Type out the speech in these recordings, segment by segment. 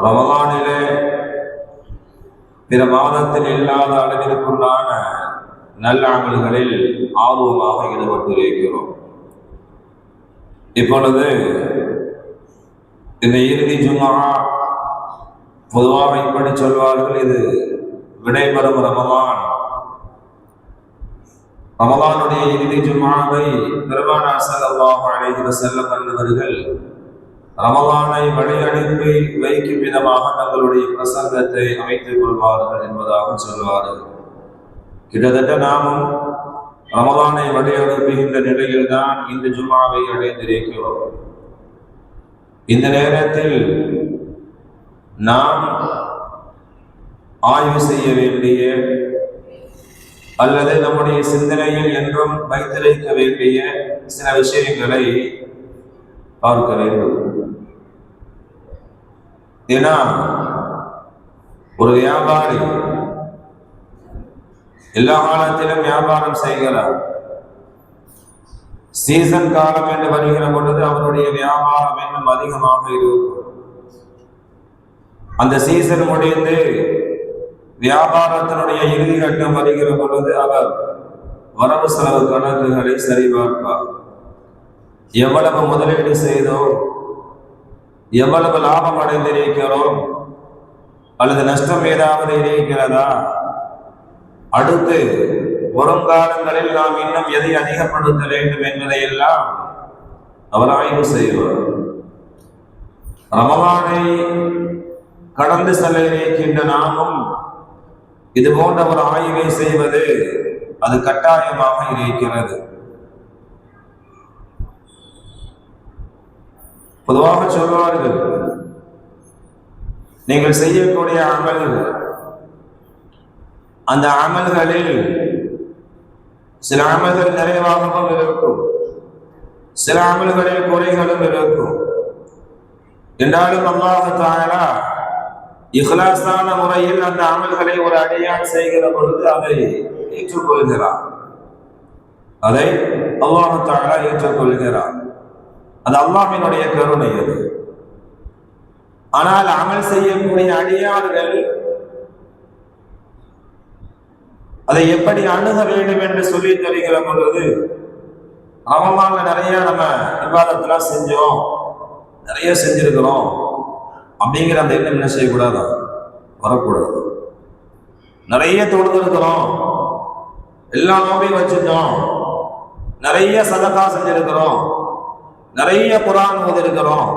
ரமலானிலே பிற மாதத்தில் இல்லாத அளவிற்குண்டான நல்ல அமல்களில் ஆர்வமாக ஈடுபட்டிருக்கிறோம். இப்பொழுது இந்த இறுதி ஜும்ஆ, பொதுவாக இப்படி சொல்வார்கள், இது விடைபெறும் ரமலானுடைய இறுதி ஜும்ஆவை பெருமானார் ஸல்லல்லாஹு அலைஹி வஸல்லம் அவர்கள் ரமலானை வழியனுப்பி வைக்கும் விதமாக தங்களுடைய பிரசங்கத்தை அமைத்துக் கொள்வார்கள் என்பதாக சொல்வார்கள். கிட்டத்தட்ட நாமும் ரமலானை வழியனுப்புகின்ற நிலையில் தான் இந்த ஜும்ஆவை அடைந்திருக்கிறோம். இந்த நேரத்தில் நாம் ஆய்வு செய்ய வேண்டிய அல்லது நம்முடைய சிந்தனையில் என்றும் வைத்திருக்க வேண்டிய சில விஷயங்களை பார்க்க வேண்டும். ஏன்னா ஒரு வியாபாரி எல்லா காலத்திலும் வியாபாரம் செய்கிறார். சீசன் காலம் என்று வருகிற பொழுது அவருடைய வியாபாரம் இன்னும் அதிகமாக இருக்கும். அந்த சீசன் முடிந்து வியாபாரத்தினுடைய இறுதி கட்டம் வருகிற பொழுது அவர் வரவு செலவு கணக்குகளை சரிபார்ப்பார். எவ்வளவு முதலீடு செய்தோம், எவ்வளவு லாபம் அடைந்திருக்கிறோம், அல்லது நஷ்டம் ஏதாவது இருக்கிறதா, அடுத்து வருங்காலங்களில் நாம் இன்னும் எதை அதிகப்படுத்த வேண்டும் என்பதையெல்லாம் அவர் ஆய்வு செய்வார். ரமலானை கடந்து செல்ல இருக்கின்ற நாமும் இது போன்ற ஒரு ஆய்வை செய்வது அது கட்டாயமாக இருக்கிறது. பொதுவாக சொல்வார்கள், நீங்கள் செய்யக்கூடிய அமல்கள், அந்த அமல்களில் சில அமல்கள் நிறைவாகவும் இருக்கும், சில அமல்களில் குறைகளும் இருக்கும். என்றாலும் அல்லாஹ் தஆலா இஹ்லாஸான முறையில் அந்த அமல்களை ஒரு அடியான் செய்கிற பொழுது அதை ஏற்றுக்கொள்கிறார். அதை அல்லாஹ் தஆலா ஏற்றுக்கொள்கிறார். அது அல்லாஹ்வினுடைய கருணை. அது ஆனால் அமல் செய்யக்கூடிய அடியார்கள் அதை எப்படி அணுக வேண்டும் என்று சொல்லி தருகிற பொழுது, ரமலான்ல நிறைய நம்ம இபாதத்தெல்லாம் செஞ்சோம், நிறைய செஞ்சிருக்கிறோம் அப்படிங்கிற அந்த எண்ணம் என்ன செய்யக்கூடாது, வரக்கூடாது. நிறைய தொழுதிருக்கிறோம், எல்லா நோம்பையும் வச்சுட்டோம், நிறைய சதகா செஞ்சிருக்கிறோம், நிறைய குர்ஆன் ஓதிருக்கிறோம்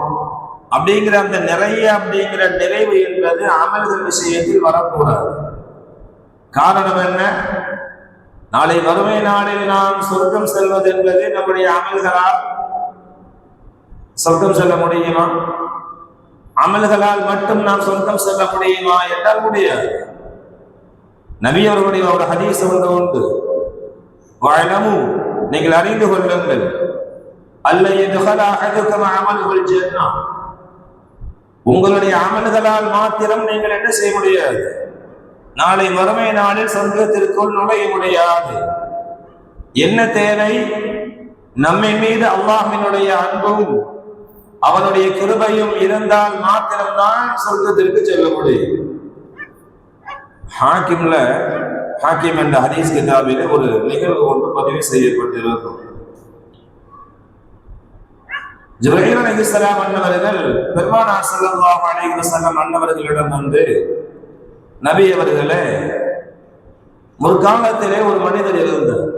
அப்படிங்கிற அந்த நிறைய அப்படிங்கிற நிறைவு என்பது அமல்கள் விஷயத்தில் வரக்கூடாது. காரணம் என்ன? நாளை வறுமை நாளில் நாம் சொர்க்கம் செல்வது என்பது நம்முடைய அமல்களால் சொர்க்கம் செல்ல முடியுமா? அமல்களால் மட்டும் நாம் சொர்க்கம் செல்ல முடியுமா என்றால் முடியாது. நபி அவர்களுடைய ஒரு ஹதீஸ் ஒன்று உண்டு, வஅலமு, நீங்கள் அறிந்து கொள்ளுங்கள், அல்ல யதுகல அஹதுக்கும் அமலுல் ஜன்னah, உங்களுடைய அமல்களால் மாத்திரம் நீங்கள் என்ன செய்ய முடியாது, நாளை மறுமை நாளில் சொர்க்கத்திற்குள் நுழைய முடியாது. என்ன தேவை? நம்மை மீது அல்லாஹ்வினுடைய அன்பும் அவனுடைய கிருபையும் இருந்தால் மாத்திரம்தான் சொர்க்கத்திற்கு செல்ல முடியும். ஹாக்கிம் என்ற ஹதீஸ் கிதாபிலே ஒரு நிகழ்வு ஒன்று பதிவு செய்யப்பட்டிருக்கும். ஜிப்ரீல் அலைஹிஸ்ஸலாம் அன்னவர்கள் பெருமானார் ஸல்லல்லாஹு அலைஹி வஸல்லம் அன்னவர்களிடம் வந்து, நபி அவர்களே, முற்காலத்திலே ஒரு மனிதர் இருந்தார்.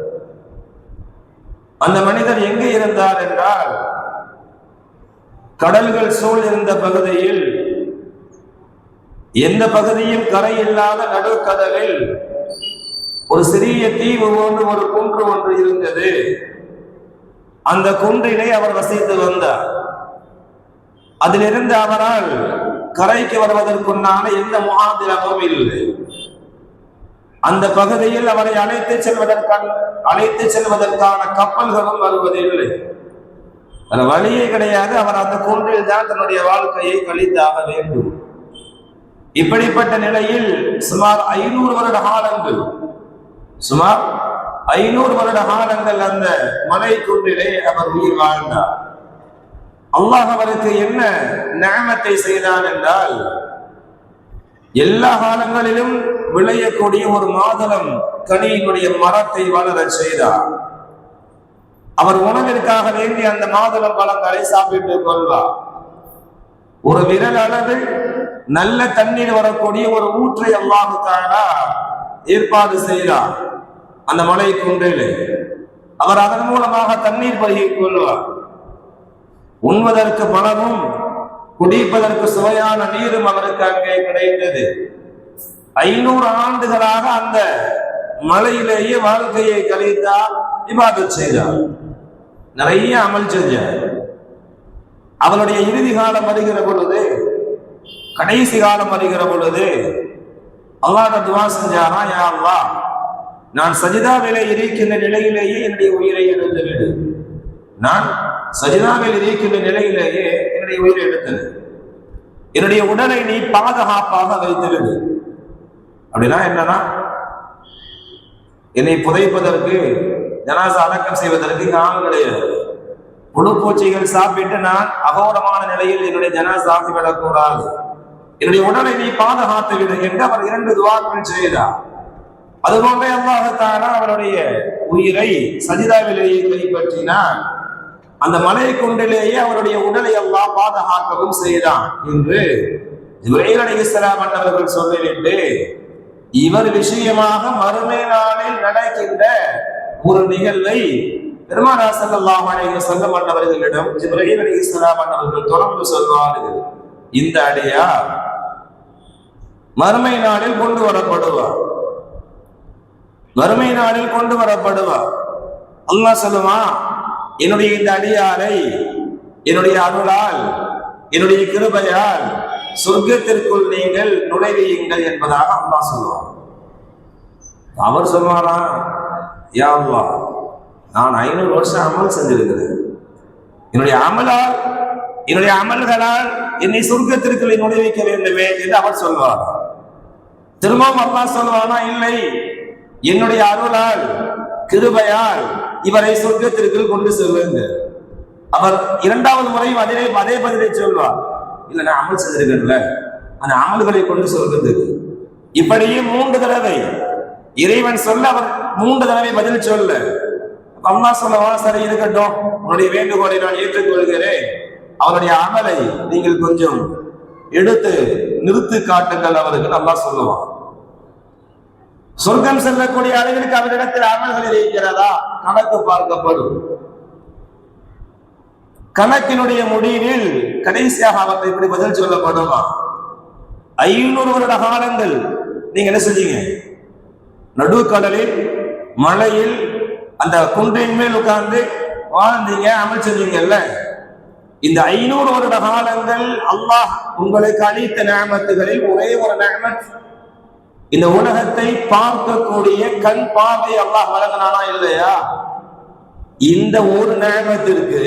அந்த மனிதர் எங்கே இருந்தார் என்றால், கடல்கள் சூழ் இருந்த பகுதியில், எந்த பகுதியும் கரை இல்லாத நடுக்கடலில் ஒரு சிறிய தீவு ஒன்று, ஒரு குன்று ஒன்று இருந்தது. அந்த குன்றிலே அவர் வசித்து வந்தார். அதிலிருந்து அவரால் கரைக்கு வருவதற்குண்டான எந்த முகாந்திரமும் இல்லை. அந்த பகுதியில் அவரை அழைத்து செல்வதற்கான கப்பல்களும் வருவதில்லை. அந்த வழியே கிடையாது. அவர் அந்த குன்றில் தான் தன்னுடைய வாழ்க்கையை கழித்தாக வேண்டும். இப்படிப்பட்ட நிலையில் சுமார் 500 வருட காலங்கள், சுமார் 500 வருட காலங்கள் அந்த மலை குன்றிலே அவர் உயிர் வாழ்ந்தார். அல்லாஹ் அவருக்கு என்ன நிஅமத்தை செய்தான் என்றால், எல்லா காலங்களிலும் விளையக்கூடிய ஒரு மாதுளம் கனியினுடைய மரத்தை வளர செய்தார். அவர் உணவிற்காக வேண்டி அந்த மாதுளம் பழங்களை சாப்பிட்டுக் கொள்வார். ஒரு விரல் அளவு நல்ல தண்ணீர் வரக்கூடிய ஒரு ஊற்றை அல்லாஹ் தஆலா ஏற்பாடு செய்தார் அந்த மலை குன்றிலே. அவர் அதன் மூலமாக தண்ணீர் பருகிக் கொள்வார். உண்பதற்கு பழமும் குடிப்பதற்கு சுவையான நீரும் அவருக்கு அங்கே கிடைத்தது. 500 ஆண்டுகளாக அந்த மலையிலேயே வாழ்க்கையை கழித்தார், இபாதத் செய்தார், நிறைய அமல் செஞ்சார். அவளுடைய இறுதி காலம் வருகிற பொழுது, கடைசி காலம் வருகிற பொழுது அல்லாஹ்விடம் துஆ செஞ்சாரா, யா அல்லாஹ், நான் சஜிதாவிலே இருக்கின்ற நிலையிலேயே என்னுடைய உயிரை எடுத்து விடு. நான் சஜிதாவில் இருக்கின்ற நிலையிலேயே என்னுடைய உயிரை எடுத்தது, என்னுடைய உடலை நீ பாதுகாப்பாக வைத்துவிடு. அப்படின்னா என்னன்னா, என்னை புதைப்பதற்கு, ஜனாசா அடக்கம் செய்வதற்கு ஆள் கிடையாது. புழுப்பூச்சிகள் சாப்பிட்டு நான் அகோரமான நிலையில் என்னுடைய ஜனாசா ஆகிவிடக்கூடாது. என்னுடைய உடலை நீ பாதுகாத்து விடு என்று அவர் 2 துஆக்கள் செய்தார். அதுபோன்றே அல்லாஹ் தஆலா அவருடைய உயிரை சஜிதாவிலேயே கைப்பற்றினார். அந்த மலை குன்றிலேயே அவருடைய உடலை அல்லாஹ் பாதுகாக்கவும் செய்தான் என்று ஜிப்ரீல் அலைஹிஸ்ஸலாம் அவர்கள் சொல்லிவிட்டு, இவர் விஷயமாக மறுமை நாளில் நடக்கின்ற ஒரு நிகழ்வை பெருமானார் ஸல்லல்லாஹு அலைஹி வஸல்லம் அவர்களிடம் ஜிப்ரீல் அலைஹிஸ்ஸலாம் அவர்கள் தொடர்ந்து சொல்வார்கள், இந்த அடியார் மறுமை நாளில் கொண்டு வரப்படுவார், மறுமை நாளில் கொண்டு வரப்படுவார். அல்லாஹ் சொல்லுவான், என்னுடைய இந்த அடியாரை என்னுடைய அருளால், என்னுடைய கிருபையால் சொர்க்கத்திற்குள் நீங்கள் நுழைவீங்கள் என்பதாக அல்லாஹ் சொல்லுவார். அவர் சொல்வாரா, யா அல்லாஹ், நான் 500 வருஷம் அமல் செஞ்சிருக்கிறேன், என்னுடைய அமலால், என்னுடைய அமல்களால் என்னை சொர்க்கத்திற்குள் நுழைவிக்க வேண்டுமே என்று அவர் சொல்வார். திரும்பவும் அல்லாஹ் சொல்வானா, இல்லை, என்னுடைய அருளால், கிருபையால் இவரை சொர்க்கத்திற்குள் கொண்டு செல்லுங்க. அவர் 2வது முறையும் அதே பதிலை சொல்வார், இல்ல நான் அமல் செஞ்சிருக்கேன்ல, அந்த அமல்களை கொண்டு சொல்றதுக்கு. இப்படியே 3 தடவை இறைவன் சொல்ல அவர் 3 தடவை பதில் சொல்ல, அல்லாஹ் சொல்லவா, சரி இருக்கட்டும், உன்னுடைய வேண்டுகோளை நான் ஏற்றுக்கொள்கிறேன், அவருடைய அமலை நீங்கள் கொஞ்சம் எடுத்து நிறுத்து காட்டுங்கள் அவருக்கு அல்லாஹ் சொல்லுவான். சொர்க்கம் செல்லக்கூடிய அளவிற்கு அவரிடத்தில் அமல்கள் இருக்கிறதா கணக்கு பார்க்கப்படும். கணக்கினுடைய முடிவில் கடைசியாக அவற்றை இப்படி பதில் சொல்லப்படுமா, 500 வருட காலங்கள் நீங்க என்ன செஞ்சீங்க, நடுக்கடலில் மலையில் அந்த குன்றின் மேல் உட்கார்ந்து வாழ்ந்தீங்க, அமல் செஞ்சீங்கல்ல, இந்த 500 வருட காலங்கள் அல்லாஹ் உங்களுக்கு அளித்த நிஅமத்துகளில் ஒரே ஒரு நிஅமத், இந்த உலகத்தை பார்க்கக்கூடிய கண் பார்வை அல்லாஹ் வழங்கினானா இல்லையா? இந்த ஒரு நிஅமத்திற்கு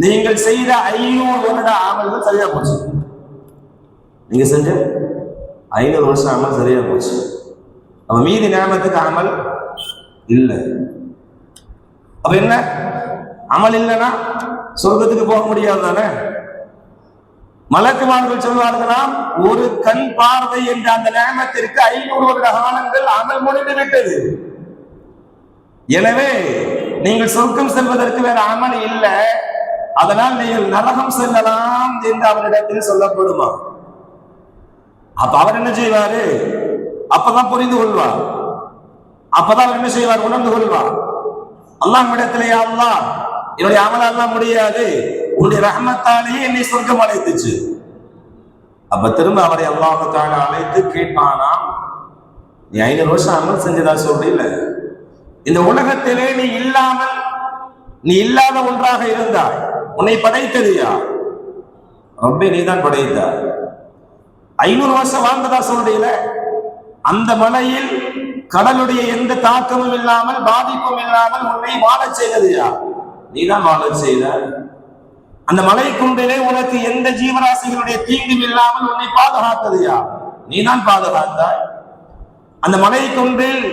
நீங்கள் செய்த 500 வருட அமல்கள் சரியா போச்சு. நீங்க செஞ்ச 500 வருஷம் அமல் சரியா போச்சு. அப்ப மீதி நிஅமத்துக்கு அமல் இல்லை. அப்ப என்ன, அமல் இல்லைன்னா சொர்க்கத்துக்கு போக முடியாது தானே? மலக்குமார்கள் சொல்வார்களாம், ஒரு கண் பார்வை என்ற அந்த நிஅமத்திற்கு 500 வருட காலங்கள் அமல் முடிந்து விட்டது. எனவே நீங்கள் சொர்க்கம் செல்வதற்கு வேற அமல் இல்லை, அதனால் நீங்கள் நரகம் செல்லலாம் என்று அவரிடத்தில் சொல்லப்படுமா? அப்ப அவர் என்ன செய்வாரு, அப்பதான் புரிந்து கொள்வார், அப்பதான் அவர் என்ன செய்வார், உணர்ந்து கொள்வார். அல்லாஹ்விடத்திலே, அல்லாஹ் என்னுடைய அமல் எல்லாம் முடியாது, உன்னுடைய ரஹ்மத்தாலேயே என்னை சொர்க்கம் அழைத்துச்சு. அப்ப திரும்ப அவரை அல்லாஹ் தஆலா அழைத்து கேட்பானாம், நீ 500 வருஷம் அமல் செஞ்சதா சொல்றீல்ல, இந்த உலகத்திலே நீ இல்லாத ஒன்றாக இருந்தாய், உன்னை படைத்தது யார்? ரப்பே, நீதான் படைத்தாய். 500 வருஷம் வாழ்ந்ததா சொல்றீல, அந்த மலையில் கடலுடைய எந்த தாக்கமும் இல்லாமல், பாதிப்பும் இல்லாமல் உன்னை வாழச் செய்தது யார்? நீதான் வாழச் செய்த. அந்த மலை குன்றிலே உனக்கு எந்த ஜீவராசிகளுடைய தீங்கும் இல்லாமல் உன்னை பாதுகாத்தது யார்? நீதான் பாதுகாத்தாய். அந்த மலை குன்றில்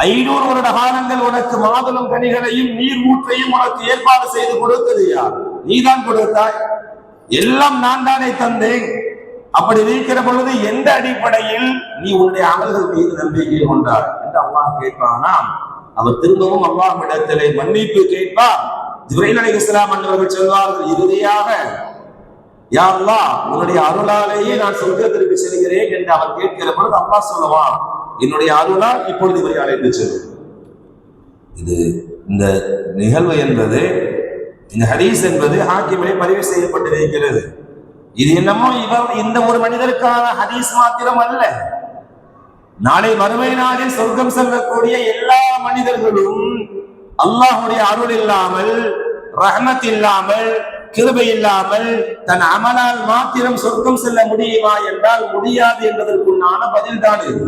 500 வருட காலங்கள் உனக்கு மாதுளம் கனிகளையும் நீர் ஊற்றையும் உனக்கு ஏற்பாடு செய்து கொடுத்தது யார்? நீதான் கொடுத்தாய், எல்லாம் நான் தானே தந்தேன். அப்படி இருக்கிற பொழுது எந்த அடிப்படையில் நீ உன்னுடைய அமல்கள் மீது நம்பிக்கை கொண்டார் என்று அல்லாஹ் கேட்பானாம். அவர் திரும்பவும் அல்லாஹ்விடத்திலே மன்னிப்பு கேட்பார். ஜிப்ரீல் அலைஹிஸ்ஸலாம் அவர்கள் சொல்வார்கள், இறுதியாக யா அல்லாஹ், உன்னுடைய அருளாலேயே நான் சொர்க்கத்திற்கு செல்கிறேன் என்று அவர் கேட்கிற பொழுது அல்லாஹ் சொல்லுவான், என்னுடைய அருளால் இப்பொழுது இவரை அழைத்து செல்லும். இது இந்த நிகழ்வு என்பது, இந்த ஹதீஸ் என்பது ஹாக்கிமிலே பதிவு செய்யப்பட்டிருக்கிறது. இது என்னமோ இந்த ஒரு மனிதருக்கான ஹதீஸ் மாத்திரம் அல்ல. நாளை மறுமை நாளில் சொர்க்கம் செல்லக்கூடிய எல்லா மனிதர்களும் அல்லாஹ்வுடைய அருள் இல்லாமல், ரஹ்மத் இல்லாமல், கிருபை இல்லாமல் தன் அமலால் மாத்திரம் சொர்க்கம் செல்ல முடியுமா என்றால் முடியாது என்பதற்குண்டான பதில் தான் இது.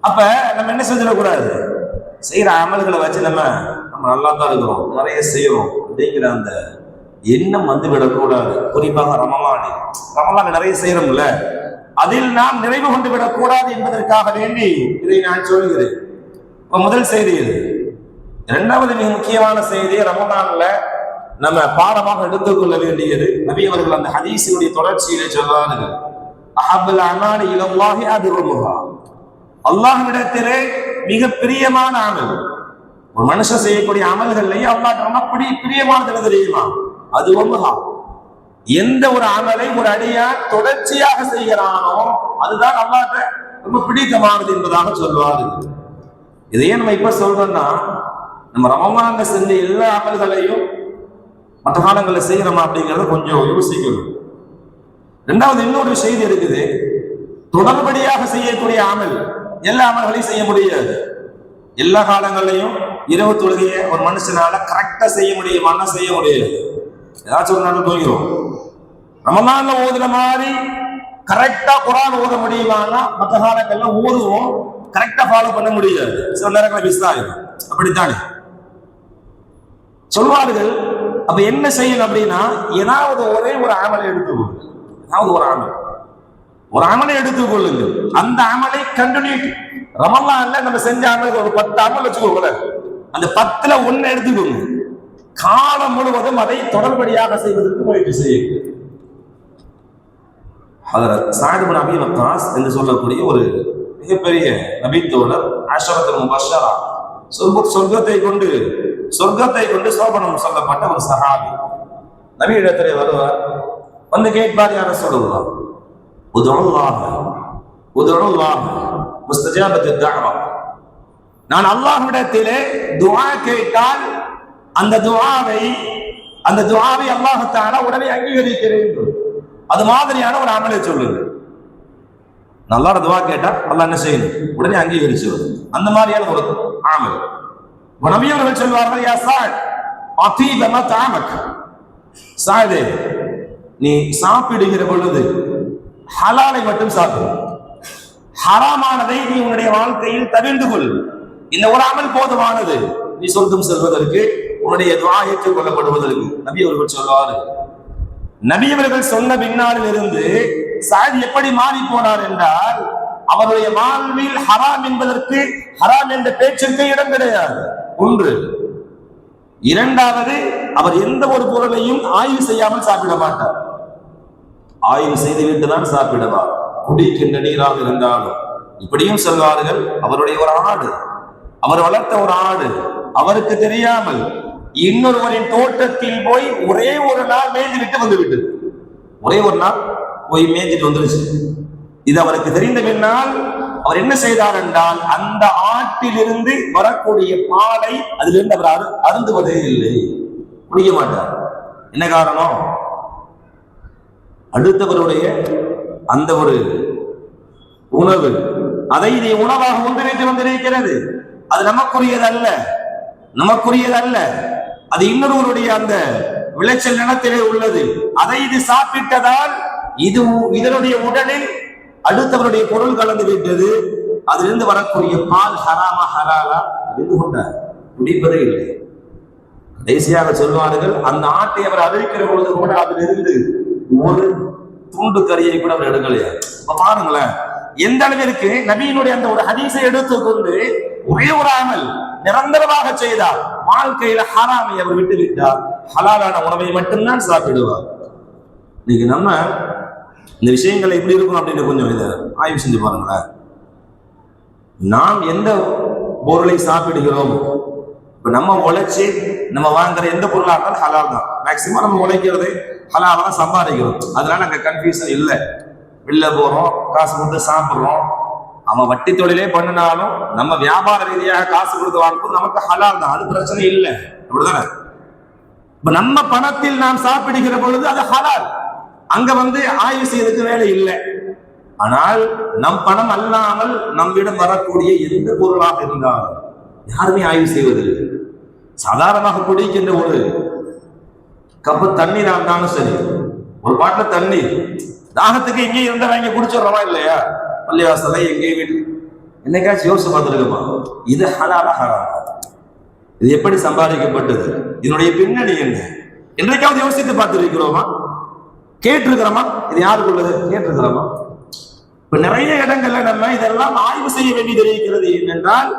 அப்ப நம்ம என்ன செஞ்சிடக்கூடாது, செய்யற அமல்களை வச்சு நம்ம நல்லா தான் இருக்கிறோம், நிறைய செய்யறோம் அப்படிங்கிற அந்த எண்ணம் வந்து விடக்கூடாது. குறிப்பாக ரமலான் நிறைய செய்யறோம்ல, அதில் நாம் நிறைவு கொண்டு விடக்கூடாது என்பதற்காக வேண்டி இதை நான் சொல்கிறேன். இப்ப முதல் செய்தி இது. இரண்டாவது மிக முக்கியமான செய்தி, ரமலான்ல நம்ம பாடமாக எடுத்துக்கொள்ள வேண்டியது, நபி அவர்கள் அந்த ஹதீஸினுடைய தொடர்ச்சியிலே சொல்றார்கள், அஹப்புல் அமாலி இலல்லாஹி அத்வமுஹா, அல்லாஹ்விடத்திலே மிக பிரியமான அமல், ஒரு மனுஷன் செய்யக்கூடிய அமல்கள்லயே அல்லாஹ் ரொம்ப பிரியமானது தெரியுமா, அதுவமுஹா, எந்த ஒரு அமலை ஒரு அடியான் தொடர்ச்சியாக செய்கிறானோ அதுதான் அல்லாஹ்ட்ட ரொம்ப பிடித்தமானது என்பதாக சொல்வார்கள். இதையே நம்ம இப்ப சொல்றோம்னா, நம்ம ரமலான்ல செஞ்ச எல்லா அமல்களையும் மற்ற காலங்களில் செய்யறோமா அப்படிங்கிறத கொஞ்சம் யோசிக்கணும். இரண்டாவது இன்னொரு செய்தி இருக்குது, தொடர்படியாக செய்யக்கூடிய அமல் எல்லா அமல்களையும் செய்ய முடியாது. எல்லா காலங்களையும் இரவு தொழுகைய ஒரு மனுஷனால கரெக்டா செய்ய முடியுமான்னா செய்ய முடியாது. ஏதாச்சும் ஒரு நாள் தூங்கிறோம். ரமலான்ல ஓதுற மாதிரி கரெக்டா குர்ஆன் ஓத முடியுமான்னா மற்ற காலங்கள்ல ஓதுவோம், கரெக்டா ஃபாலோ பண்ண முடியாது. சில நேரங்களில் மிஸ் ஆகிடும். அப்படித்தானே சொல்வார்கள். அப்ப என்ன செய்யணும் அப்படின்னா, ஏதாவது ஒரே ஒரு அமலை எடுத்துக்கொள்ளுங்கள். ஏதாவது ஒரு அமலை எடுத்துக்கொள்ளுங்கள். அந்த அமலை கண்டினியூ, ரமலான்ல நம்ம செஞ்ச அமலுக்கு ஒரு 10 அமல் வச்சுக்கோங்க, அந்த 10ல 1 எடுத்துக்கோங்க. காலம் முழுவதும் அதை தொடர்படியாக செய்வதற்கு முயற்சி செய்யுங்கள். ஹஜ்ரத் ஸஅத் இப்னு அபீ வக்காஸ் என்று சொல்லக்கூடிய ஒரு மிகப்பெரிய நபித்தோழர், அஷரத்துல் முபஷ்ஷரா, சொர்க்கத்தை கொண்டு சோபனம் சொல்லப்பட்ட ஒரு சஹாபி, நபி இடத்திலே வருவார். வந்து கேட்பார், யா ரசூலல்லாஹ், உதுல்லாஹ் முஸ்தஜாபத்துத் தஅவா, நான் அல்லாஹ்விடத்திலே துஆ கேட்டால் அந்த துஆவை அல்லாஹ் தஆலா உடனே அங்கீகரிக்கிறேன். அது மாதிரியான ஒரு அமலை சொல்லுங்க. நல்லா துஆ கேட்டா அல்லாஹ் என்ன செய்யணும், உடனே அங்கீகரிச்சு அந்த மாதிரியான ஒரு அமல். நபி அவர்கள் சொல்வார்கள், யா ஸஅத் அதீப மத்அமக், ஸஅதே, நீ சாப்பிடுகிற பொழுது ஹலாலை மட்டும் சாப்பிடு, ஹராமானதை நீ உன்னுடைய வாழ்க்கையில் தவிர்த்து கொள். இந்த ஒரு அமல் போதுமானது நீ சொர்க்கம் செல்வதற்கு, உன்னுடைய துஆ ஏற்றுக்கொள்ளப்படுவதற்கு. நபி அவர்கள் சொல்வார்கள். நபி அவர்கள் சொன்ன பின்னாளில் இருந்து ஸஅத் எப்படி மாறி போனார் என்றால், அவருடைய வாழ்வில் ஹராம் என்பதற்கு, ஹராம் என்ற பேச்சுக்கு இடம் கிடையாது. ஒன்று. இரண்டாவது, அவர் எந்த ஒரு பொருளையும் ஆய்வு செய்யாமல் சாப்பிட மாட்டார். ஆய்வு செய்துவிட்டு தான் சாப்பிடுவார். குடிக்கின்ற நீராக இருந்தாலும். இப்படியும் சொல்வார்கள், அவருடைய ஒரு ஆடு, அவர் வளர்த்த ஒரு ஆடு அவருக்கு தெரியாமல் இன்னொருவரின் தோட்டத்தில் போய் ஒரே ஒரு நாள் மேய்ந்து விட்டு வந்து விட்டது. ஒரே ஒரு நாள் போய் மேய்ஞ்சிட்டு வந்துருச்சு. இது அவருக்கு தெரிந்த பின்னால் அவர் என்ன செய்தார் என்றால், அந்த ஆட்டிலிருந்து வரக்கூடிய பாலை அதிலிருந்து அவர் அருந்துவதே இல்லை, குடிக்க மாட்டார். என்ன காரணம்? அடுத்தவருடைய அந்த ஒரு உணவு, அதை இதை உணவாக ஒன்றிணைத்து வந்திருக்கிறது. அது நமக்குரியதல்ல, அது இன்னொருவருடைய அந்த விளைச்சல் நிலத்திலே உள்ளது. அதை இது சாப்பிட்டதால் இதனுடைய உடலில் அடுத்தவருடைய பொருள் கலந்து விட்டது. அதிலிருந்து வரக்கூடிய பால் ஹராமா ஹலாலா அறிந்து கொண்டார், குடிப்பதே இல்லை. கடைசியாக சொல்வார்கள், அந்த ஆட்டை அவர் அவிழ்க்கிற பொழுது கூட அதிலிருந்து ஒரு துண்டு கறியை கூட அவர் எடுக்கலையா. பாருங்களேன் எந்த அளவிற்கு நபியினுடைய அந்த ஒரு ஹதீஸை எடுத்துக்கொண்டு ஒரே ஒரு அமல் நிரந்தரமாக செய்தார். வாழ்க்கையில ஹராமை அவர் விட்டு விட்டார், ஹலாலான உணவை மட்டும்தான் சாப்பிடுவார். இன்னைக்கு நம்ம இந்த விஷயங்கள் எப்படி இருக்கும் அப்படின்னு கொஞ்சம் இதை ஆய்வு செஞ்சு பாருங்களேன். நாம் எந்த பொருளை சாப்பிடுகிறோம், இப்ப நம்ம உழைச்சி நம்ம வாங்குற எந்த பொருளா இருந்தாலும் ஹலால் தான். மேக்சிமம் நம்ம உழைக்கிறது ஹலால் தான் சம்பாதிக்கிறோம். அதனால அங்க கன்ஃபியூஷன் இல்லை. வெளில போறோம், காசு கொடுத்து சாப்பிடுறோம். அவன் வட்டி தொழிலே பண்ணினாலும் நம்ம வியாபார ரீதியாக காசு கொடுத்து வாங்கும்போது நமக்கு ஹலால் தான், அது பிரச்சனை இல்லை. அப்படிதானே? இப்ப நம்ம பணத்தில் நாம் சாப்பிடுகிற பொழுது அது ஹலால். அங்க ஆய்வு செய்யறதுக்கு வேலை இல்லை. ஆனால் நம் பணம் அல்லாமல் நம்மிடம் வரக்கூடிய எந்த பொருளாக இருந்தாலும் யாருமே ஆய்வு செய்வதில்லை. சாதாரணமாக குடிக்கின்ற ஒரு கப்பு தண்ணீர் இருந்தாலும் சரி, ஒரு பாட்டில் தண்ணீர் தாகத்துக்கு எங்கே இருந்தா வாங்கி குடிச்சிடறோமா இல்லையா? பள்ளிவாசலை எங்கே வீட்டு என்னைக்காச்சும் யோசிச்சு பார்த்துருக்கோமா? இது ஹலாலா ஹராமா? இது எப்படி சம்பாதிக்கப்பட்டது? இதனுடைய பின்னணி என்ன? என்றைக்காவது யோசித்து பார்த்துருக்கிறோமா? கேட்டிருக்கிறோமா? இது யாருக்குள்ளது கேட்டிருக்கிறோமா? இப்ப நிறைய இடங்கள்ல நம்ம இதெல்லாம் ஆய்வு செய்ய வேண்டியது இருக்கிறது. ஏனென்றால்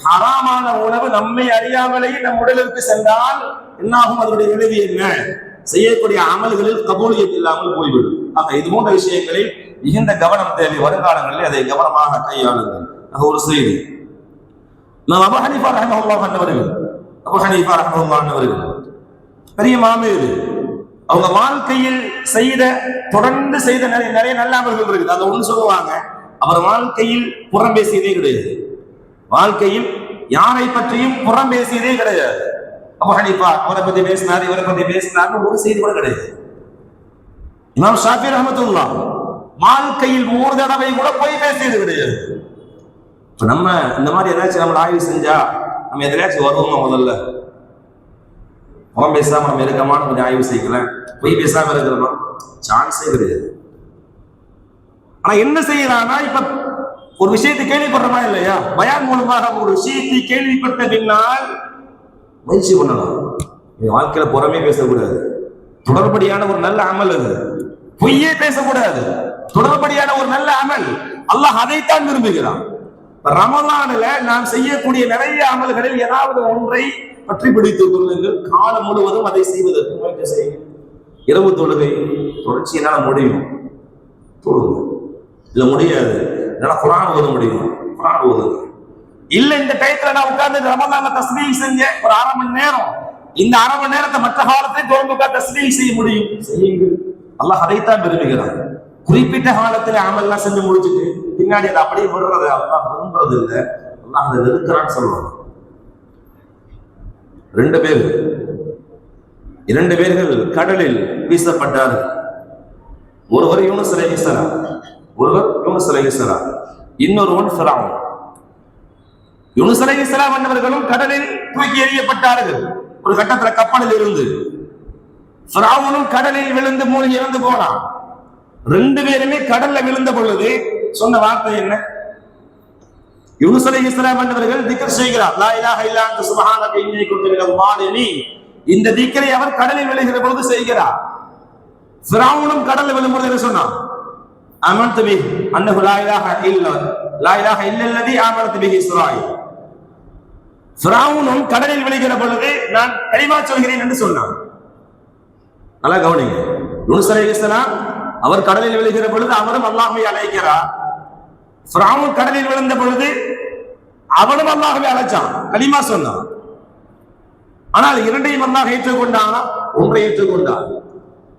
ஹராமான உணவு நம்மை அறியாமலேயே நம் உடலுக்கு சென்றால் என்னாகும்? அதனுடைய விளைவு என்ன? செய்யக்கூடிய அமல்களில் கபூலியத் இல்லாமல் போய்விடும். ஆக இது போன்ற விஷயங்களில் மிகுந்த கவனம் தேவை. வருங்காலங்களில் அதை கவனமாக கையாளுங்கள். ஒரு செய்தி, அபூ ஹனீஃபா ரஹ்மத்துல்லாஹி அன்ஹு பெரிய மாமேரு, அவங்க வாழ்க்கையில் தொடர்ந்து செய்த நிறைய நல்ல அமல்கள் இருக்குது. அதை ஒண்ணு சொல்லுவாங்க, அவர் வாழ்க்கையில் புறம் பேசியதே கிடையாது. வாழ்க்கையில் யாரை பற்றியும் புறம் பேசியதே கிடையாது. அபூ ஹனீஃபா அவரை பத்தி பேசினார், இவரை பத்தி பேசினார்னு ஒரு செய்தி கூட கிடையாது. இமாம் ஷாஃபி ரஹ்மத்துல்லாஹ் வாழ்க்கையில் 3 தடவை கூட போய் பேசியது கிடையாது. நம்ம இந்த மாதிரி ஏதாச்சும் நம்ம ஆய்வு செஞ்சா நம்ம எதிராச்சும் வருவோமா? முதல்ல புறம் பேசாம நம்ம இருக்கமான்னு கொஞ்சம் ஆய்வு செய்யல. பொய் பேசாம இருக்கிறோமா? சான்ஸே கிடையாது. ஆனா என்ன செய்யறானா, இப்ப ஒரு விஷயத்தை கேள்விப்படுறமா இல்லையா? பயான் மூலமாக ஒரு விஷயத்தை கேள்விப்பட்ட பின்னால் முயற்சி பண்ணலாம். வாழ்க்கையில புறமே பேசக்கூடாது. தொடர்படியான ஒரு நல்ல அமல் அது. பொய்யே பேசக்கூடாது. தொடர்படியான ஒரு நல்ல அமல். அல்லாஹ் அதைத்தான் விரும்புகிறான். ரமலானில் நாம் செய்யக்கூடிய நிறைய அமல்களில் ஏதாவது ஒன்றை பற்றி பிடித்துக் கொள்ளுங்கள். காலம் முழுவதும் அதை செய்வதற்கு முயற்சி செய்யுங்கள். இரவு தொழுகை தொடர்ச்சி என்னால் முடியும், தொழுங்க. இல்ல முடியாது, என்னால குர்ஆன் ஓத முடியும், குர்ஆன் ஓதுங்க. இல்ல இந்த டயத்துல நான் உட்கார்ந்து ரமலான்ல தஸ்பீஹ் செஞ்சேன் ஒரு 1/2 மணி நேரம், இந்த 1/2 மணி நேரத்தை மற்ற காலத்தை தொடர்ந்து தஸ்பீஹ் செய்ய முடியும், செய்யுங்கள். அல்லாஹ் அதைத்தான் விரும்புகிறான். குறிப்பிட்ட காலத்துல அமல்லாம் செஞ்சு முடிச்சுட்டு பின்னாடி அதை அப்படியே விடுறது அல்லாஹ் விரும்புறது இல்லை. அல்லாஹ் அதை வெறுக்கிறான்னு சொல்லுவாங்க. 2 பேர்கள் கடலில் வீசப்பட்டார்கள். ஒருவர் யூனுஸ் அலைஹிஸ்ஸலாம், இன்னொருவன் ஃபிரௌன். யூனுஸ் அலைஹிஸ்ஸலாம் என்பவர்களும் கடலில் தூக்கி எறியப்பட்டார்கள். ஒரு கட்டத்துல கப்பலில் இருந்து ஃபிரௌனும் கடலில் விழுந்து மூழ்கி இறந்து போனான். 2 பேருமே கடல்ல விழுந்த பொழுது சொன்ன வார்த்தை என்ன? யூனுஸ் அலைஹிஸ்ஸலாம் என்பவர்கள் திக்ர் செய்கிறார், லா இலாஹ இல்லா அன்த சுப்ஹானக இன்னி குன்து மினல் ஸாலிமீன். இந்த திக்ரை அவர் கடலில் விழுகிற பொழுது செய்கிறார். ஃபிரௌனும் கடல்ல விழும்போது என்ன சொன்னான்? ஆமன்து பிஹி அன்னஹு லா இலாஹ இல்லல்லதி ஆமனத் பிஹி இஸ்ராயீல். ஃபிரௌனும் கடலில் விழுகிற பொழுது நான் கலிமா சொல்கிறேன் என்று சொன்னான். நல்லா கவனிங்க. யூனுஸ் அலைஹிஸ்ஸலாம் அவர் கடலில் விழுகிற பொழுது அவரும் அல்லாஹ்வை அழைக்கிறார். ஃபிரௌன் கடலில் விழுந்த பொழுது அவனும் அல்லாஹ்வை அழைச்சான், கலிமா சொன்னான். ஆனால் 2ஐயும் அல்லாஹ் ஏற்றுக்கொண்டானா? ஒன்றை ஏற்றுக்கொண்டான்.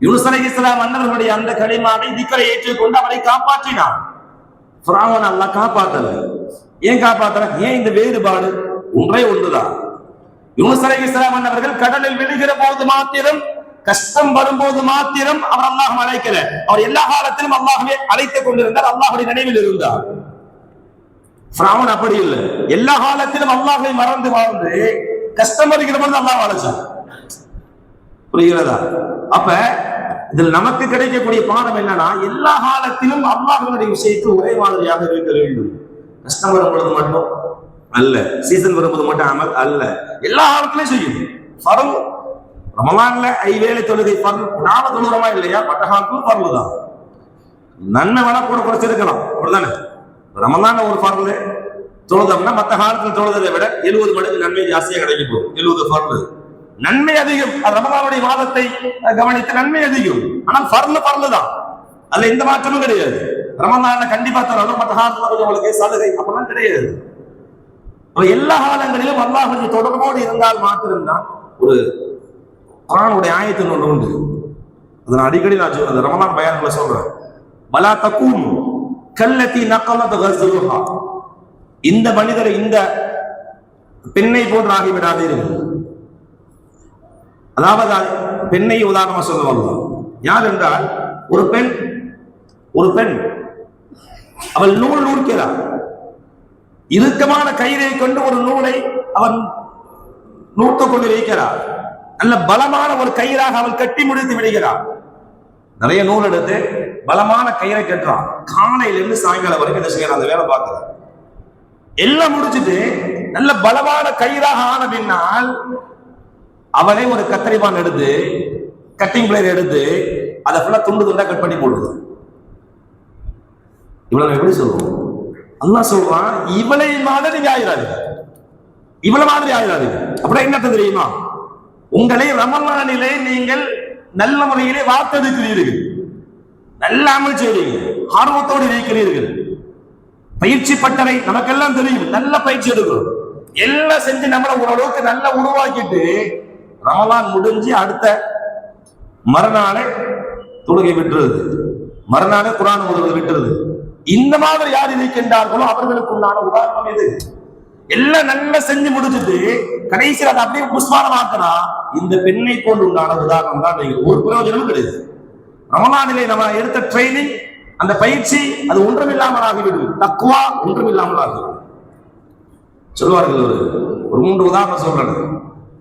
யூனுஸ் அலைஹிஸ்ஸலாம் அன்னவர்களுடைய அந்த கலிமாவை திக்ரை ஏற்றுக்கொண்டு அவரை காப்பாற்றினான். ஃபிரௌன் அல்லாஹ் காப்பாற்றல. ஏன் காப்பாற்றல? ஏன் இந்த வேறுபாடு? ஒன்றே ஒன்றுதான். யூனுஸ் அலைஹிஸ்ஸலாம் அன்னவர்கள் கடலில் விழுகிற போது மாத்திரம், கஷ்டம் வரும்போது மாத்திரம் அவர் அல்லாஹ் அழைக்கல. அவர் எல்லா காலத்திலும் அல்லாஹ்வை அழைத்துக் கொண்டிருந்தார், அல்லாஹ்வுடைய நினைவில் இருந்தார். ஃபிரௌன் அப்படி இல்லை. எல்லா காலத்திலும் அல்லாஹ்வை மறந்து வாழ்ந்து கஷ்டம் வருகிற பொழுது அல்லாஹ் அழைச்சார். புரிகிறதா? அப்ப இதில் நமக்கு கிடைக்கக்கூடிய பாடம் என்னன்னா, எல்லா காலத்திலும் அல்லாஹ்வுடைய விஷயத்தில் ஒரே மாதிரியாக இருக்க வேண்டும். கஷ்டம் வரும் பொழுது மட்டும் அல்ல, சீசன் வரும்போது மட்டும் அமல் அல்ல, எல்லா காலத்திலையும் செய்யும். ஃபர்ல் ரமலான்ல 5 வேளை தொழுகை ஃபர்ல், நாம தொழுகிறோமா இல்லையா? மற்ற காலத்தும் ஃபர்ல் தான். நன்மை வேணா கூட குறைச்சிருக்கலாம், அப்படிதானே? ரமலான்ல ஒரு ஃபர்ல், தொழுதம்னா மற்ற காலத்தில் தொழுததை விட 70 மடங்கு நன்மை ஜாஸ்தியா கிடைக்கும் போகுது. 70 ஃபர்லு நன்மை அதிகம். ரமலானுடைய மாதத்தை கவனித்து நன்மை அதிகம். ஆனால் ஃபர்லு தான், அதுல எந்த மாற்றமும் கிடையாது. ரமலான கண்டிப்பா தரணும், மற்ற காலத்துல உங்களுக்கு சலுகை அப்படிலாம் கிடையாது. எல்லா காலங்களிலும் அல்லாஹ் கொஞ்சம் தொடர்போடு இருந்தால் மாத்திரம்தான். ஒரு குர்ஆனுடைய ஆயத்து ஒன்று உண்டு, அதை நான் அடிக்கடி அந்த ரமலான் பயான்களை சொல்றேன். வலா தக்கூனு கல்லதி நகலத் கஸ்லுஹா, இந்த மனிதரை இந்த பெண்ணை போன்று ஆகிவிடாதீர்கள். அதாவது பெண்ணை உதாரணமா சொல்லுவாங்க. யார் என்றால் ஒரு பெண் அவள் நூல் நூற்கிறார். இறுக்கமான கயிறை கொண்டு ஒரு நூலை அவன் நூற்று கொண்டு வைக்கிறார். நல்ல பலமான ஒரு கயிறாக அவள் கட்டி முடித்து விடுகிறார். நிறைய நூல் எடுத்து பலமான கயிறை கட்டுறான். காலையிலிருந்து சாயங்காலம் வரைக்கும் என்ன செய்யறான், அந்த வேலை பார்க்கிறார். எல்லாம் முடிச்சுட்டு நல்ல பலமான கயிறாக ஆன பின்னால் அவளை ஒரு கத்தரிப்பான் எடுத்து, கட்டிங் பிளேயர் எடுத்து அதை ஃபுல்லா துண்டு துண்டா கட் பண்ணி போடுது. இவ்வளவு எப்படி சொல்லுவோம்? அல்லாஹ் சொல்றான், இவளை மாதிரி ஆயிராதீங்க, இவ்வளவு மாதிரி ஆயிராதீங்க. அப்படின்னா என்ன தெரியுமா? உங்களை ரமலானிலே நீங்கள் நல்ல முறையிலே வார்த்தெடுக்கிறீர்கள், நல்ல அமல் செய்றீங்க, ஆர்வத்தோடு இருக்கிறீர்கள். பயிற்சி பட்டறை நமக்கெல்லாம் தெரியும், நல்ல பயிற்சி எடுக்கிறோம், எல்லாம் செஞ்சு நம்மளை ஓரளவுக்கு நல்லா உருவாக்கிட்டு ரமலான் முடிஞ்சு அடுத்த மறுநாளே தொழுகை விட்டுறது, மறுநாளே குர்ஆன் ஓதுவது விட்டுறது. இந்த மாதிரி யார் இருக்கின்றார்களோ அவர்களுக்கு உண்டான உதாரணம் எது? எல்லாம் நல்லா செஞ்சு முடிச்சுட்டு கடைசியில் அதை அப்படியே புஷ்பானமாக்கினா இந்த பெண்ணை போன்று உண்டான உதாரணம் தான். நீங்கள் ஒரு பிரயோஜனமும் கிடையாது. ரமலானிலே நம்ம எடுத்த ட்ரைனிங், அந்த பயிற்சி அது ஒன்றுமில்லாமல் ஆகிவிடும். தக்வா ஒன்றுமில்லாமல் ஆகிவிடும். சொல்வார்கள், ஒரு 3 உதாரணம் சொல்றேன்,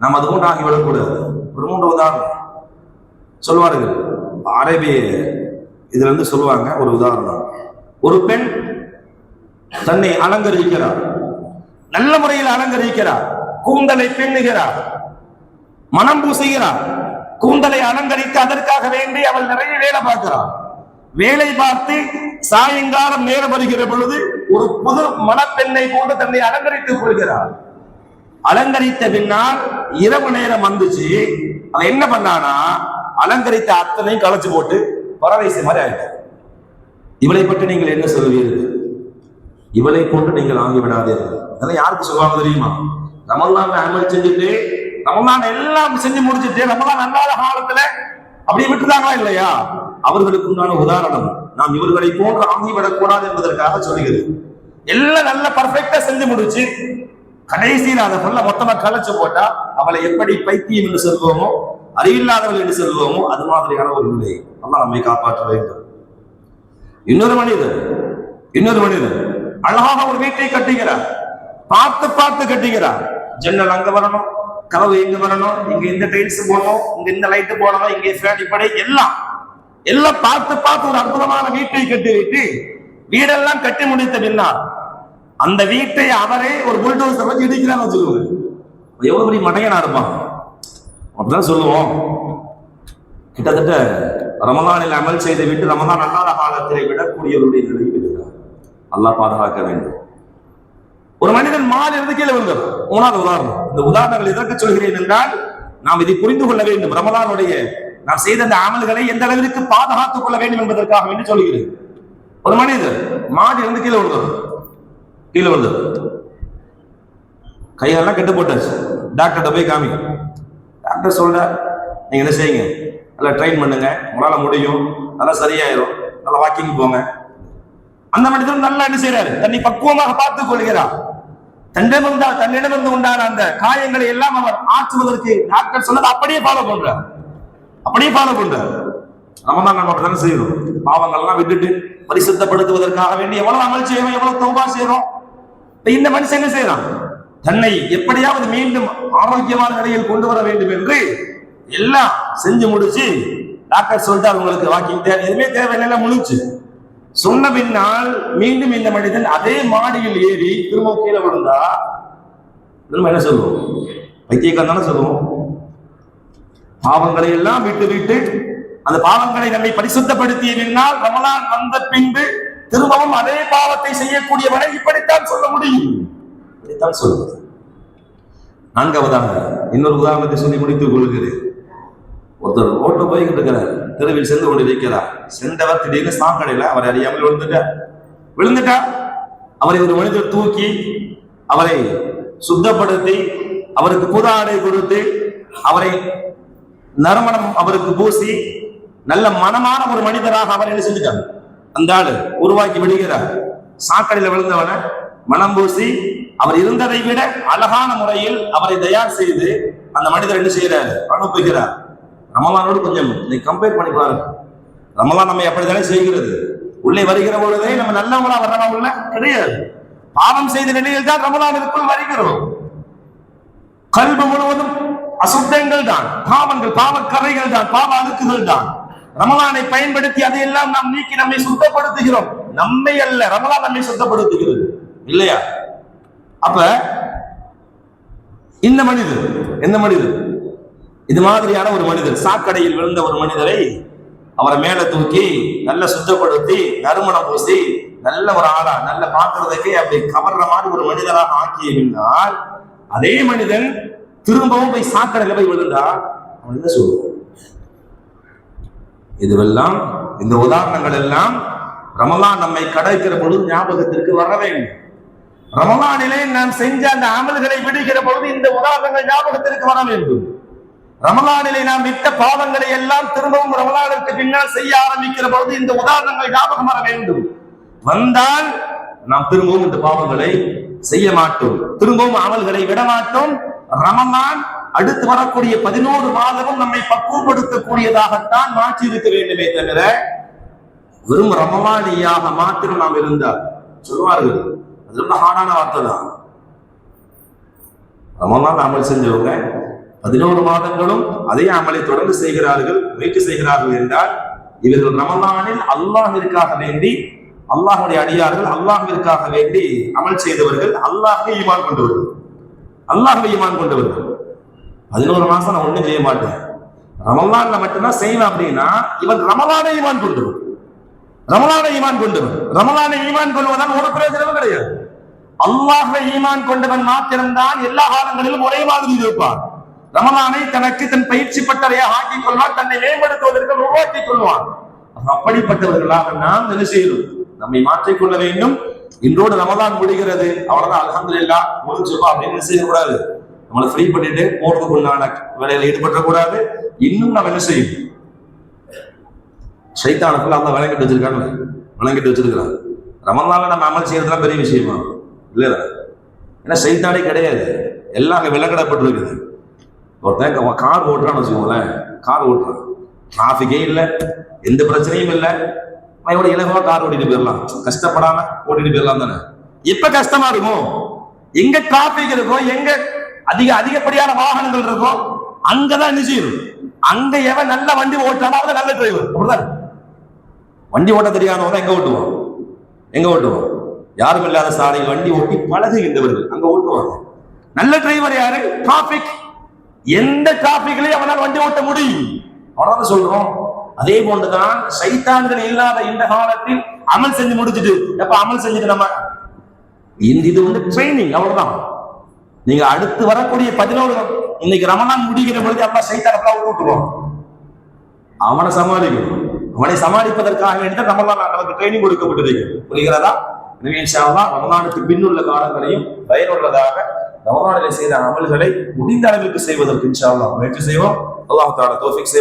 நாம் அது போன்று ஆகிவிடக்கூடாது. ஒரு 3 உதாரணம் சொல்வார்கள். அரேபிய இதுல இருந்து சொல்லுவாங்க. ஒரு உதாரணம், ஒரு பெண் தன்னை அலங்கரிக்கிறார், நல்ல முறையில் அலங்கரிக்கிறார், கூந்தலை பின்னுகிறார், மனம் பூசுகிறார், கூந்தலை அலங்கரித்து அதற்காக வேண்டி அவள் நிறைய வேலை பார்க்கிறார். வேலை பார்த்து சாயங்காலம் நேரம் வருகிற பொழுது ஒரு புது மணப்பெண்ணை போன்று தன்னை அலங்கரித்துக் கொள்கிறார். அலங்கரித்த பின்னால் இரவு நேரம் வந்துச்சு, அவன் என்ன பண்ணானா அலங்கரித்த அத்தனையும் களைச்சு போட்டு பரவசை மாதிரி ஆயிட்டார். இவளை பற்றி நீங்கள் என்ன சொல்வீர்கள்? இவளை கொண்டு நீங்கள் ஆகிவிடாதீர்கள். அதெல்லாம் யாருக்கு சொல்லுவாங்க தெரியுமா? ரமலான் அமல் செஞ்சுட்டு, ரமலான் எல்லாம் செஞ்சு முடிச்சுட்டு ரமலான் அல்லாத காலத்துல அப்படி விட்டுதாங்களா இல்லையா, அவர்களுக்கு உண்டான உதாரணம். நாம் இவர்களை போன்று ஆகிவிடக்கூடாது என்பதற்காக சொல்லுகிறது. எல்லாம் நல்ல பர்ஃபெக்டா செஞ்சு முடிச்சு கடைசியில் அதை சொல்ல மொத்தமா கலைச்சு போட்டா அவளை எப்படி பைத்தியம் என்று சொல்வோமோ, அறிவில்லாதவள் என்று சொல்வோமோ, அது மாதிரியான ஒரு நிலை. அல்லாஹ் நம்மை காப்பாற்ற வேண்டும். இன்னொரு மனிதர் அழகாக ஒரு வீட்டை கட்டுகிறார், பார்த்து பார்த்து கட்டுகிறார். ஜன்னல் அங்க வரணும், கதவு எங்க வரணும், இங்க இந்த டைல்ஸ் போடணும், இங்க இந்த லைட்டு போடணும், இங்கே ஃபேன், இப்படி எல்லாம் பார்த்து பார்த்து ஒரு அற்புதமான வீட்டை கட்டிவிட்டு வீடெல்லாம் கட்டி முடித்த பின்னால் அந்த வீட்டை அவரே ஒரு புல்டோசர் வச்சு இடிக்கிறான்னு வச்சுக்கோங்க. எவ்வளவு பெரிய மடையனா இருப்பான். அப்படிதான் சொல்லுவோம். கிட்டத்தட்ட ரமலானில் அமல் செய்து விட்டு ரமலான் அல்லாத காலத்தை விடக்கூடியவருடைய நிலை இதுதான். அல்லாஹ் பாதுகாக்க வேண்டும். ஒரு மனிதன் மால் இருந்து கீழே விழுந்தார். 3வது உதாரணம். இந்த உதாரணங்கள் எதற்கு சொல்கிறேன் என்றால், நாம் இதை புரிந்து கொள்ள வேண்டும். ரமலானுடைய நாம் செய்த அந்த அமல்களை எந்த அளவிற்கு பாதுகாத்துக் கொள்ள வேண்டும் என்பதற்காக வேண்டி சொல்கிறேன். ஒரு மனிதர் மால் இருந்து கீழே விழுந்தார், கையெல்லாம் கெட்டு போட்டாச்சு. டாக்டர்கிட்ட போய் காமிங்க. டாக்டர் சொல்ற, நீங்க என்ன செய்யுங்க, நல்லா ட்ரெயின் பண்ணுங்க, உங்களால முடியும், நல்லா சரியாயிரும், நல்லா வாக்கிங் போங்க. அந்த மனிதன் நல்லா என்ன செய்யறாரு, தன்னை பக்குவமாக பார்த்துக் கொள்கிறார். தன்னிடமிருந்து உண்டான அந்த காயங்களை எல்லாம் அவர் ஆற்றுவதற்கு டாக்டர் சொன்னது அப்படியே ஃபாலோ பண்றார். நம்ம தான் அப்படித்தானே செய்யறோம். பாவங்கள்லாம் விட்டுட்டு பரிசுத்தப்படுத்துவதற்காக வேண்டி எவ்வளவு அமல் செய்யறோம், எவ்வளவு தௌபா செய்யறோம். இந்த மனுஷன் என்ன செய்யறான், தன்னை எப்படியாவது மீண்டும் ஆரோக்கியமான நிலையில் கொண்டு வர வேண்டும் என்று எல்லாம் செஞ்சு முடிச்சு டாக்டர் சொல்லிட்டார், உங்களுக்கு வாக்கிங் எதுவுமே தேவையில்லை முடிச்சு சொன்ன பின்னால் மீண்டும் இந்த மனிதன் அதே மாடியில் ஏறி திரும்ப கீழே விழுந்தா திரும்ப என்ன சொல்லுவோம், வைத்தியக்காரன் தானே சொல்லுவோம். பாவங்களை எல்லாம் விட்டு அந்த பாவங்களை நம்மை பரிசுத்தப்படுத்திய பின்னால் ரமலான் வந்த பின்பு திரும்பவும் அதே பாவத்தை செய்யக்கூடியவனை இப்படித்தான் சொல்ல முடியும். இதைத்தான் சொல்லுவது. நான்காவதாக இன்னொரு உதாரணத்தை சொல்லி முடித்துக் கொள்கிறேன். ஒருத்தர் ஓட்டு போய்கிட்டு இருக்கிறார், தெருவில் சென்று கொண்டு இருக்கிறார். சென்றவர் திடீர்னு சாக்கடையில் அவரை அறியாமல் விழுந்துட்டா. அவரை ஒரு மனிதர் தூக்கி அவரை சுத்தப்படுத்தி அவருக்கு புது ஆடை கொடுத்து அவரை நறுமணம் அவருக்கு பூசி நல்ல மனமான ஒரு மனிதராக அவர் என்ன செஞ்சுட்டார், அந்த ஆளு உருவாக்கி விடுகிறார். சாக்கடையில் விழுந்தவன மனம் பூசி அவர் இருந்ததை விட அழகான முறையில் அவரை தயார் செய்து அந்த மனிதர் என்ன செய்யறார், அனுப்புகிறார். ரமலானோடு கொஞ்சம் நீ கம்பேர் பண்ணி பாருங்க. ரமலான் நம்ம அப்படித்தானே செய்கிறது. உள்ளே வருகிற பொழுதே நம்ம நல்லவங்களா வர்றவங்கள கிடையாது. பாவம் செய்த நிலையில் தான் ரமலானுக்குள் வருகிறோம். கல்வி முழுவதும் அசுத்தங்கள் தான், பாவங்கள், பாவக்கரைகள் தான், பாவ அழுக்குகள் தான். ரமலானை பயன்படுத்தி அதையெல்லாம் நாம் நீக்கி நம்மை சுத்தப்படுத்துகிறோம். நம்மை அல்ல, ரமலான் நம்மை சுத்தப்படுத்துகிறது இல்லையா? அப்ப இந்த மனிதர் எந்த மனிதர், இது மாதிரியான ஒரு மனிதர் சாக்கடையில் விழுந்த ஒரு மனிதரை அவரை மேல தூக்கி நல்ல சுத்தப்படுத்தி நறுமணம் பூசி நல்ல ஒரு ஆளா நல்ல பார்க்கறதுக்கே அப்படி கவர்ற மாதிரி ஒரு மனிதராக ஆக்கியிருந்தால், அதே மனிதன் திரும்பவும் போய் சாக்கடையில போய் விழுந்தா அவன் என்ன சொல்லுவான்? இதுவெல்லாம், இந்த உதாரணங்கள் எல்லாம் ரமலான் நம்மை கடைக்கிற பொழுது ஞாபகத்திற்கு வர வேண்டும். ரமலானிலே நாம் செஞ்ச அந்த அமல்களை விடுகிற பொழுது இந்த உதாரணங்கள் ஞாபகத்திற்கு வர வேண்டும். ரமலானிலே நாம் விட்ட பாவங்களை எல்லாம் திரும்பவும் ரமலானுக்கு பின்னால் செய்ய ஆரம்பிக்கிற பொழுது இந்த உதாரணங்கள் ஞாபகம் வர வேண்டும். வந்தால் நாம் திரும்பவும் இந்த பாவங்களை செய்ய மாட்டோம், திரும்பவும் அமல்களை விட மாட்டோம். ரமலான் அடுத்து வரக்கூடிய 11 மாதமும் நம்மை பக்குவப்படுத்தக்கூடியதாகத்தான் மாற்றி இருக்க வேண்டுமே தவிர வெறும் ரமலானியாக மாத்திரம் நாம் இருந்தால், சொல்லுவார்கள் அது ரொம்ப ஹார்டான வார்த்தை தான். ரமலான் அமல் செஞ்சவங்க 11 மாதங்களும் அதே அமலை தொடர்ந்து செய்கிறார்கள், முயற்சி செய்கிறார்கள் என்றால் இவர்கள் ரமலானில் அல்லாஹ்விற்காக வேண்டி, அல்லாஹ்வுடைய அடியார்கள் அல்லாஹ்விற்காக வேண்டி அமல் செய்தவர்கள், அல்லாஹ்வை ஈமான் கொண்டவர்கள், அல்லாஹ்வை ஈமான் கொண்டவர்கள். 11 மாசம் நான் ஒண்ணும் செய்ய மாட்டேன், ரமலான்ல மட்டும்தான் செய்வேன் அப்படின்னா இவன் ரமலானை ஈமான் கொண்டவன், ரமலானை ஈமான் கொண்டவன். ரமலானை ஈமான் கொள்வதால் ஒரு பிரயோஜனமும் கிடையாது. அல்லாஹ்வை ஈமான் கொண்டவன் மாத்திரம்தான் எல்லா காலங்களிலும் ஒரே மாதிரி இருப்பான். ரமலானை தனக்கு தன் பயிற்சி பட்டறையாக ஆக்கிக் கொள்வான், தன்னை மேம்படுத்துவதற்கு உருவாக்கிக் கொள்வான். அப்படிப்பட்டவர்களாக நாம் என்ன செய்யணும், நம்மை மாற்றிக்கொள்ள வேண்டும். இன்றோடு ரமலான் முடிகிறது, அவ்வளவுதான் அல்ஹம்துலில்லாஹ் முடிஞ்சுப்பா அப்படின்னு செய்யக்கூடாது. நம்மளை ஃப்ரீ பண்ணிட்டு போறதுக்கு உண்டான வேலையில ஈடுபடக்கூடாது. இன்னும் நம்ம என்ன செய்யணும், ஷைத்தானுக்குள்ள அல்லாஹ் விளங்கிட்டு வச்சிருக்காங்க. ரமலான்ல நம்ம அமல் செய்யறதுலாம் பெரிய விஷயமா இல்ல, ஏன்னா ஷைத்தானே கிடையாது, எல்லாம் அங்க விலங்கிடப்பட்டிருக்குது. ஒருத்தன் கார் ஓட்டுறான்னு வச்சுக்கோங்களேன், கார் ஓட்டுறான், டிராபிக்கே இல்லை, எந்த பிரச்சனையும் இல்லை, அவனோட இலகுவா கார் ஓட்டிட்டு போயிடலாம், கஷ்டப்படாம ஓட்டிட்டு போயிடலாம் தானே. எப்ப கஷ்டமா இருக்கும், எங்க டிராபிக் இருக்கும், எங்க அதிகப்படியான வாகனங்கள் இருக்கும், அங்கதான் என்ன செய்யும், அங்க எவன் நல்ல வண்டி ஓட்டுறானோ அவன் நல்ல டிரைவர். அப்படிதான், வண்டி ஓட்ட தெரியாதவங்க எங்க ஓட்டுவோம், யாரும் இல்லாத சாலையில் வண்டி ஓட்டி பழகுகின்றவர்கள் அங்க ஓட்டுவாங்க. நல்ல டிரைவர் யாரு, டிராபிக், எந்த டிராபிக்லயும் அவனால் வண்டி ஓட்ட முடியும், அவ்வளவுதான் சொல்றோம். அதே போன்றுதான் சைத்தான்கள் இல்லாத இந்த காலத்தில் அமல் செஞ்சு முடிச்சுட்டு, எப்ப அமல் செஞ்சுட்டு நம்ம இது ட்ரைனிங், அவ்வளவுதான். நீங்க அடுத்து வரக்கூடிய 11 இன்னைக்கு ரமலான் முடிக்கிற பொழுது அப்பா சைத்தான் ஊட்டுவோம், அவனை சமாளிக்கணும். அவனை சமாளிப்பதற்காக வேண்டி ரமலான் நமக்கு ட்ரைனிங் கொடுக்கப்பட்டிருக்கு, புரிகிறதா? எனவே இன்ஷா அல்லாஹ் ரமலானுக்கு பின்னுள்ள காலங்களையும் பயனுள்ளதாக ரமலானிலே செய்த அமல்களை முடிந்த அளவிற்கு செய்வதற்கு இன்ஷா அல்லாஹ் முயற்சி செய்வோம். அல்லாஹ் தஆலா தௌஃபீக்